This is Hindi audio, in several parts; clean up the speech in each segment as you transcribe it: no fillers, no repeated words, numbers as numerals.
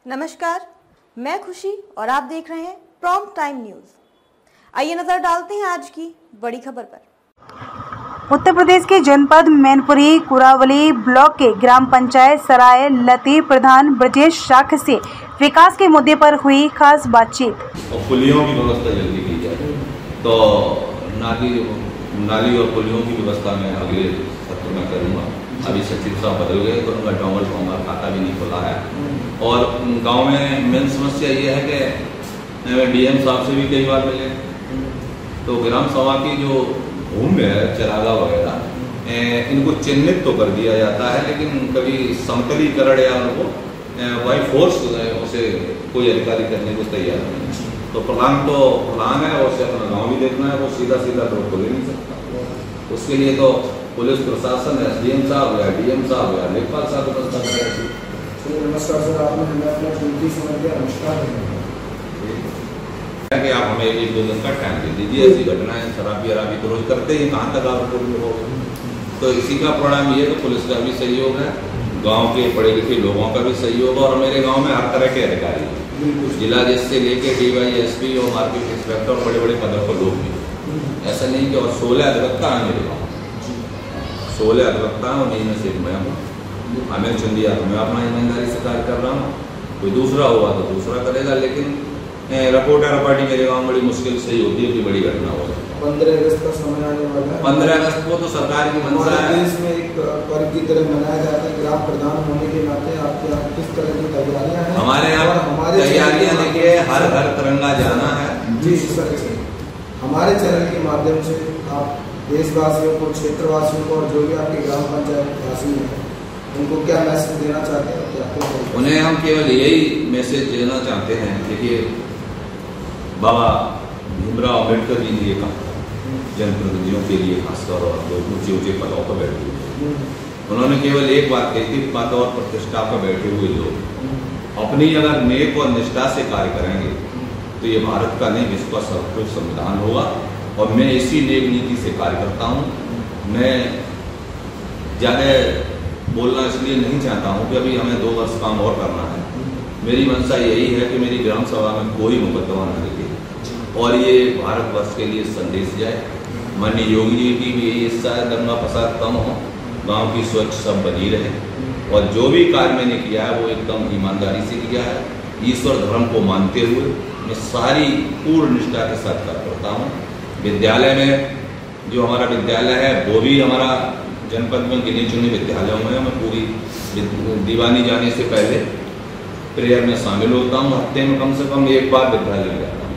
नमस्कार, मैं खुशी और आप देख रहे हैं प्रॉम्प्ट टाइम न्यूज। आइए नजर डालते हैं आज की बड़ी खबर पर। उत्तर प्रदेश के जनपद मैनपुरी कुरावली ब्लॉक के ग्राम पंचायत सराय लतीफ प्रधान ब्रजेश शाख से विकास के मुद्दे पर हुई खास बातचीत। और पुलियों की व्यवस्था जल्दी की जाए, तो नाली और पुलियों की व्यवस्था मैं अगले सत्र में करूँगा। अभी सचिव साहब बदल गए तो उनका डॉमल फॉर्मर खाता भी नहीं खुला है। और गांव में मेन समस्या ये है कि डीएम साहब से भी कई बार मिले, तो ग्राम सभा की जो भूमि है चरागा वगैरह इनको चिन्हित तो कर दिया जाता है, लेकिन कभी समतलीकरण या उनको बाई फोर्स उसे कोई अधिकारी करने को तैयार नहीं। तो प्रधान है, और उसे अपना गाँव भी देखना है, वो सीधा तो खुल ही नहीं सकता। उसके लिए तो पुलिस प्रशासन, एसडीएम साहब या डीएम साहब या लेखपाल साहब व्यवस्था करें। नमस्कार सर, आपने हमें अपना कीमती समय दिया, नमस्कार कि आप हमें 1-2 दिन का टाइम दे दीजिए। ऐसी घटनाएं शराबी तो रोज करते ही, कहाँ तक आप हो। तो इसी का परिणाम ये है कि पुलिस का भी सहयोग है, गांव के पढ़े लिखे लोगों का भी सहयोग है, और मेरे गांव में हर तरह के अधिकारी हैं, जिला जज से लेके DYSP और मार्केट इंस्पेक्टर और बड़े पदों पर लोग भी। ऐसा नहीं कि और 16 अधिवक्ता है मेरे गाँव, 16 अधिवक्ता है, और नहीं में से मैं हूँ। हमें चुन दिया तो मैं अपना ईमानदारी से कार्य कर रहा हूँ, कोई दूसरा हुआ तो दूसरा करेगा। लेकिन रिपोर्टर पार्टी मेरे गाँव बड़ी मुश्किल से ही होती है कि बड़ी घटना हो। 15 अगस्त का समय आने वाला है। 15 अगस्त को तो सरकार की मंशा है। देश में एक पर्व की तरह मनाया जाता है। ग्राम प्रधान होने के नाते आपके यहाँ किस तरह की तैयारियां हैं? हमारे यहाँ तैयारियां देखिए, हर घर तिरंगा जाना है। जी सर, हमारे चैनल के माध्यम से आप देशवासियों को, क्षेत्रवासियों को, और जो भी आपके ग्राम पंचायत वासी हैं, उनको क्या मैसेज देना चाहते हैं? क्या उन्हें हम केवल यही मैसेज देना चाहते हैं। देखिए, बाबा भीमराव अम्बेडकर जी ने ये कहा, जनप्रतिनिधियों के लिए खासतौर और लोग ऊंचे पदों पर बैठे हुए, उन्होंने केवल एक बात कही थी, पद और प्रतिष्ठा पर बैठे हुए लोग अपनी अगर नेक और निष्ठा से कार्य करेंगे तो ये भारत का नहीं, विश्व का सर्वोच्च संविधान होगा। और मैं इसी नेक नीति से कार्य करता हूँ। मैं ज़्यादा बोलना इसलिए नहीं चाहता हूँ कि अभी हमें 2 वर्ष काम और करना है। मेरी मंशा यही है कि मेरी ग्राम सभा में कोई मुकदमा न लगे और ये भारतवर्ष के लिए संदेश जाए। माननीय योगी जी की भी यही इच्छा है, दंगा फसाद कम हो, गांव की स्वच्छ सब बनी रहे, और जो भी कार्य मैंने किया है वो एकदम ईमानदारी से किया है। ईश्वर धर्म को मानते हुए मैं सारी पूर्ण निष्ठा के साथ कार्य करता हूँ। विद्यालय में जो हमारा विद्यालय है वो भी हमारा जनपद में गिने चुने विद्यालयों में मैं पूरी दीवानी जाने से पहले प्रेयर में शामिल होता हूँ। हफ्ते में कम से कम 1 बार विद्यालय में जाता हूँ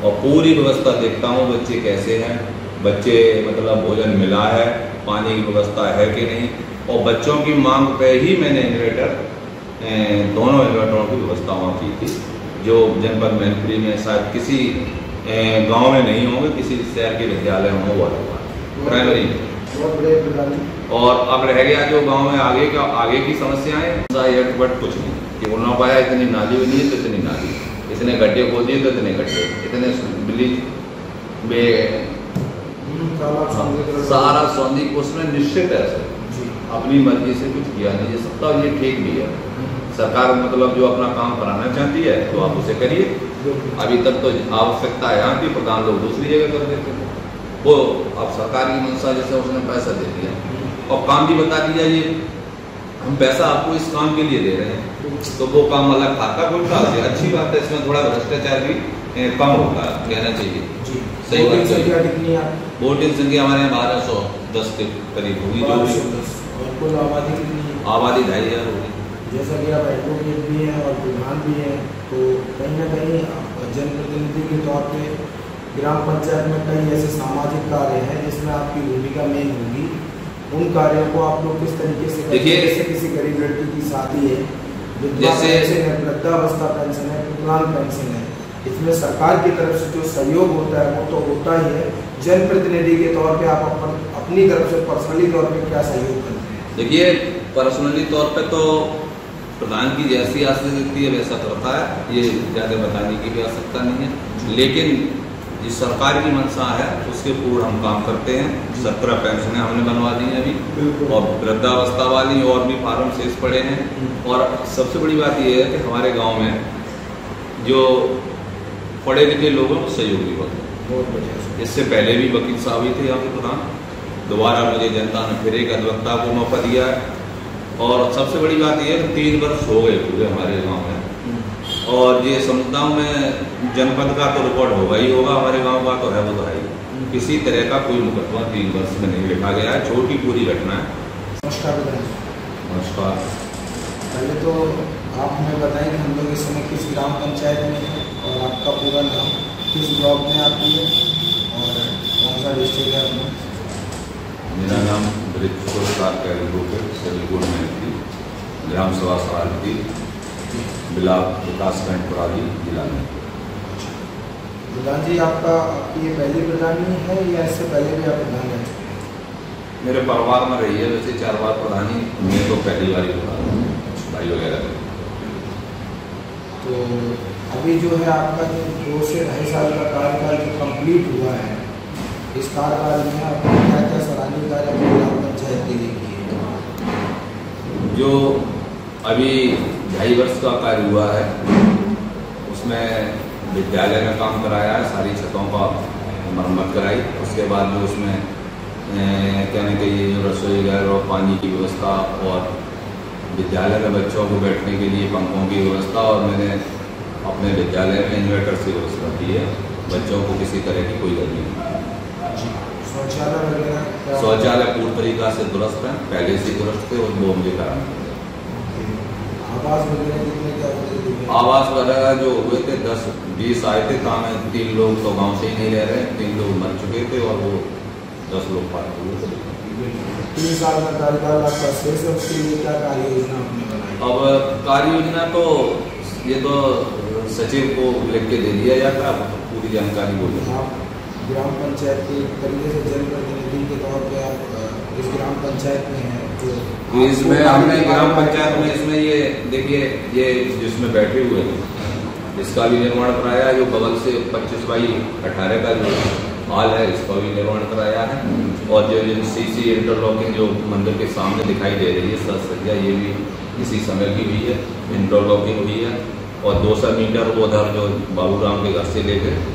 और पूरी व्यवस्था देखता हूँ, बच्चे कैसे हैं, बच्चे मतलब भोजन मिला है, पानी की व्यवस्था है कि नहीं। और बच्चों की मांग पे ही मैंने दोनों इन्वर्टरों की व्यवस्था वहाँ की थी, जो जनपद मैनपुरी में शायद किसी गांव में नहीं होंगे, किसी शहर के विद्यालय होंगे वो प्राइमरी में। और अब रह गया जो गांव में आगे की समस्याएं, बट कुछ नहीं कि बोलना पाया, इतनी नाली बनी है तो इतनी नाली, इतने गड्ढे खोल दिए तो इतने गड्ढे, इतने ब्लीच सारा सौंदी उसमें निश्चित है सर, अपनी मर्जी से कुछ किया नहीं जा सकता। और ये ठीक भी है, सरकार मतलब जो अपना काम कराना चाहती है तो आप उसे करिए। अभी तक तो आवश्यकता है यहाँ की, प्रधान लोग दूसरी जगह कर देते थे, वो अब सरकार की मंशा जैसे उसने पैसा दे दिया और काम भी बता दिया, ये हम पैसा आपको इस काम के लिए दे रहे हैं, तो वो काम वाला खाता खुलता है। अच्छी बात है, इसमें थोड़ा भ्रष्टाचार भी कम होगा, कहना चाहिए। सही बात है। वोटिंग संख्या हमारे यहाँ 1210 के करीब होगी, जो कुल आबादी कितनी है? आबादी 2500 होगी। जैसा कि आप एडवोकेट भी हैं और प्रधान भी हैं, तो कहीं ना कहीं जनप्रतिनिधि के तौर पे ग्राम पंचायत में कई ऐसे सामाजिक कार्य हैं जिसमें आपकी भूमिका मेन होगी। उन कार्यों को आप लोग किस तरीके से देखिए, जैसे किसी गरीब लड़की की शादी है, जैसे वृद्धावस्था पेंशन है, विकलांग पेंशन है, इसमें सरकार की तरफ से जो सहयोग होता है वो तो होता ही है। जनप्रतिनिधि के तौर पे आप अपनी तरफ से पर्सनली तौर पे क्या सहयोग करते हैं? देखिए, पर्सनली तौर पे तो प्रधान की जैसी आस्था दिखती है वैसा करता है, ये ज़्यादा बताने की भी आवश्यकता नहीं है। लेकिन जिस सरकार की मंशा है उसके पूर्ण हम काम करते हैं। 17 पेंशनें हमने बनवा दी हैं अभी, और वृद्धावस्था वाली और भी फार्म शेष पड़े हैं। और सबसे बड़ी बात यह है कि हमारे गांव में जो पढ़े लिखे लोगों को सहयोग भी होता है। बहुत बढ़िया। इससे पहले भी वकील साहब ही थे यहाँ के प्रधान, दोबारा मुझे जनता ने फिर एक अधिवक्ता को मौका दिया है। और सबसे बड़ी बात यह है कि 3 वर्ष हो गए पूरे हमारे गांव में, और ये समझता हूँ मैं जनपद का तो रिकॉर्ड होगा ही होगा, हमारे गांव का तो है वो तो है ही। किसी तरह का कोई मुकदमा 3 वर्ष में नहीं लिखा गया है। छोटी पूरी घटना है। नमस्कार। नमस्कार। पहले तो आप हमें बताएं कि हम लोग इस समय किस ग्राम पंचायत में हैं और आपका पूरा नाम, किस ब्लॉक में आती है और कौन सा डिस्ट्रिक्ट है अपना? मेरा नाम बृहस्पति कैलगुड़ में थी, ग्राम सभा सभापति ब्लॉक विकासखंड पुराली जिला में। प्रधान जी, आपकी ये पहली प्रधानी है या इससे पहले भी आप प्रधान रह चुके हैं? मेरे परिवार में रही है वैसे 4 बार प्रधानी, मैं तो पहली बार ही प्रधान भाई वगैरह। तो अभी जो है आपका जो 2 से 2.5 साल का कार्यकाल जो कंप्लीट हुआ है, इस कार्यकाल में आपने क्या क्या सराहनीय कार्य अपनी ग्राम पंचायत के लिए किए? जो अभी 2.5 वर्ष का कार्य हुआ है उसमें विद्यालय में काम कराया है, सारी छतों का मरम्मत कराई। उसके बाद जो उसमें कहने के लिए जो रसोई घर और पानी की व्यवस्था, और विद्यालय में बच्चों को बैठने के लिए पंखों की व्यवस्था, और मैंने अपने विद्यालय में इन्वर्टर से व्यवस्था की है। बच्चों को किसी तरह की कोई गर्मी नहीं। शौचालय वगैरह? शौचालय पूर्ण तरीका से दुरुस्त है, पहले से दुरुस्त थे, और वो मुझे कराना। आवास वगैरह कितने क्या होते थे? आवास वगैरह जो हुए थे 10-20 आए थे, काम 3 लोग तो गांव से ही नहीं रह रहे, 3 लोग मर चुके थे और वो 10 लोग पार हुए थे। 3 साल का कार्यकाल आपका शेष है, उसके लिए क्या कार्य योजना आपने बनाई? अब कार्य योजना तो ये तो सचिव को लिख के दे दिया जाता है, पूरी जानकारी बोलिए। आप ग्राम पंचायत के तरीके से जनप्रतिनिधि के तौर पे आप इस ग्राम पंचायत में हैं, तो इसमें हमने ग्राम पंचायत में इसमें ये देखिए, ये जिसमें बैठे हुए हैं इसका भी निर्माण कराया है। जो बगल से 25/18 का जो हॉल है इसका भी निर्माण कराया है। और जो सीसी इंटरलॉकिंग जो मंदिर के सामने दिखाई दे रही है सज सज्जा, ये भी इसी समय की हुई है, इंटरलॉकिंग हुई है। और 200 मीटर उधर जो बाबूराम के घर से लेकर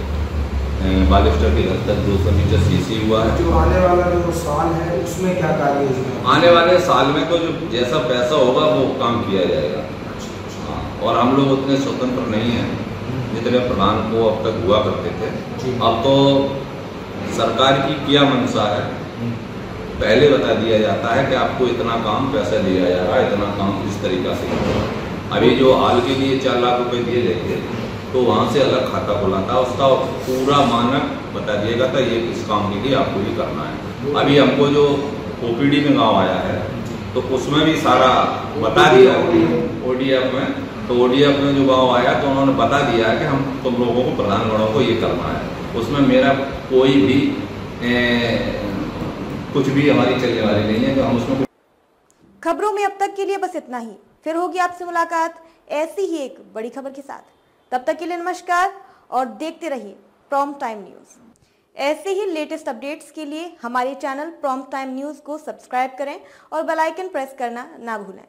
बालिस्टर के घर तक 200 मीटर सीसी हुआ है। जो आने वाला जो साल है उसमें क्या कार्य योजना? आने वाले साल में तो जो जैसा पैसा होगा वो काम किया जाएगा। हाँ, और हम लोग उतने स्वतंत्र नहीं हैं जितने प्रधान को अब तक हुआ करते थे। अब तो सरकार की क्या मंशा है, पहले बता दिया जाता है कि आपको इतना काम पैसा दिया जा रहा है, इतना काम इस तरीका से। अभी जो हाल के लिए 4 लाख रुपए दिए जाएंगे तो वहाँ से अलग खाता खुला था, उसका पूरा मानक बता दिएगा था ये इस काम के लिए आपको ये करना है। अभी हमको जो ओपीडी में गांव आया है तो उसमें भी सारा बता दिया ओडीएफ में। तो ओडीएफ में जो गांव आया तो उन्होंने बता दिया है कि हम तुम लोगों को प्रधानगणों को ये करना है। उसमें मेरा कोई भी कुछ भी हमारी चलने वाली नहीं है, तो हम उसमें। खबरों में अब तक के लिए बस इतना ही, फिर होगी आपसे मुलाकात ऐसी ही एक बड़ी खबर के साथ। तब तक के लिए नमस्कार और देखते रहिए प्रॉम्प्ट टाइम न्यूज। ऐसे ही लेटेस्ट अपडेट्स के लिए हमारे चैनल प्रॉम्प्ट टाइम न्यूज को सब्सक्राइब करें और बेल आइकन प्रेस करना ना भूलें।